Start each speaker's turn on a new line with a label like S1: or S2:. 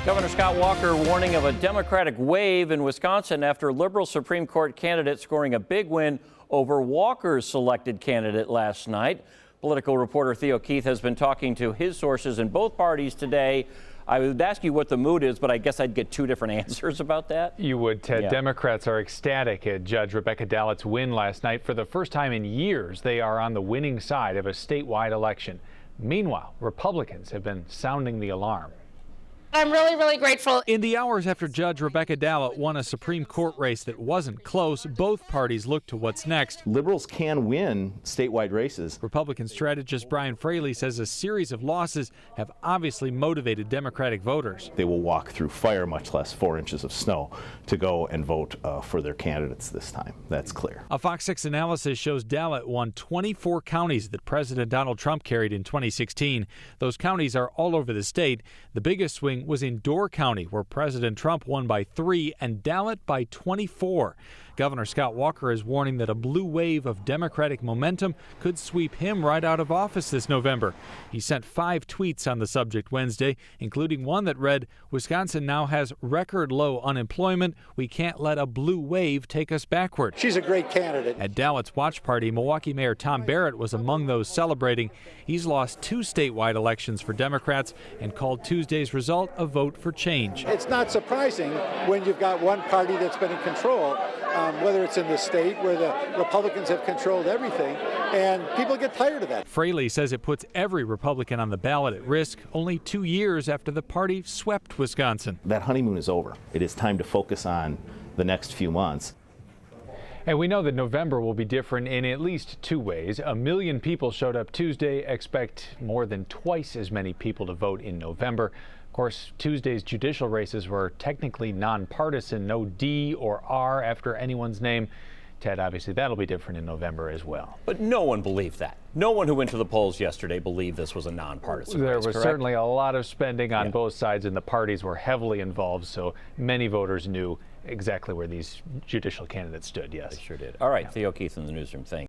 S1: Governor Scott Walker warning of a Democratic wave in Wisconsin after liberal Supreme Court candidate scoring a big win over Walker's selected candidate last night. Political reporter Theo Keith has been talking to his sources in both parties today. I would ask you what the mood is, but I guess I'd get two different answers about that.
S2: You would, Ted.
S1: Yeah.
S2: Democrats are ecstatic at Judge Rebecca Dallett's win last night. For the first time in years, they are on the winning side of a statewide election. Meanwhile, Republicans have been sounding the alarm.
S3: I'm really grateful.
S4: In the hours after Judge Rebecca Dallett won a Supreme Court race that wasn't close, both parties looked to what's next.
S5: Liberals can win statewide races.
S4: Republican strategist Brian Fraley says a series of losses have obviously motivated Democratic voters.
S5: They will walk through fire, much less 4 inches of snow, to go and vote for their candidates this time. That's clear.
S4: A Fox 6 analysis shows Dallett won 24 counties that President Donald Trump carried in 2016. Those counties are all over the state. The biggest swing was in Door County, where President Trump won by 3 and Dallett by 24. Governor Scott Walker is warning that a blue wave of Democratic momentum could sweep him right out of office this November. He sent 5 tweets on the subject Wednesday, including one that read, "Wisconsin now has record low unemployment. We can't let a blue wave take us backward."
S6: She's a great candidate.
S4: At Dallett's watch party, Milwaukee Mayor Tom Barrett was among those celebrating. He's lost 2 statewide elections for Democrats and called Tuesday's result a vote for change.
S6: It's not surprising when you've got one party that's been in control, whether it's in the state where the Republicans have controlled everything, and people get tired of that.
S4: Fraley says it puts every Republican on the ballot at risk only 2 years after the party swept Wisconsin.
S5: That honeymoon is over. It is time to focus on the next few months.
S2: And we know that November will be different in at least 2 ways. 1 million people showed up Tuesday. Expect more than twice as many people to vote in November. Of course, Tuesday's judicial races were technically nonpartisan, no D or R after anyone's name. Ted, obviously that'll be different in November as well.
S1: But no one believed that. No one who went to the polls yesterday believed this was a nonpartisan
S2: There
S1: race,
S2: was
S1: correct?
S2: certainly a lot of spending on both sides, and the parties were heavily involved, so many voters knew exactly where these judicial candidates stood, yes.
S1: They sure did. All right, Theo Keith in the newsroom. Thanks.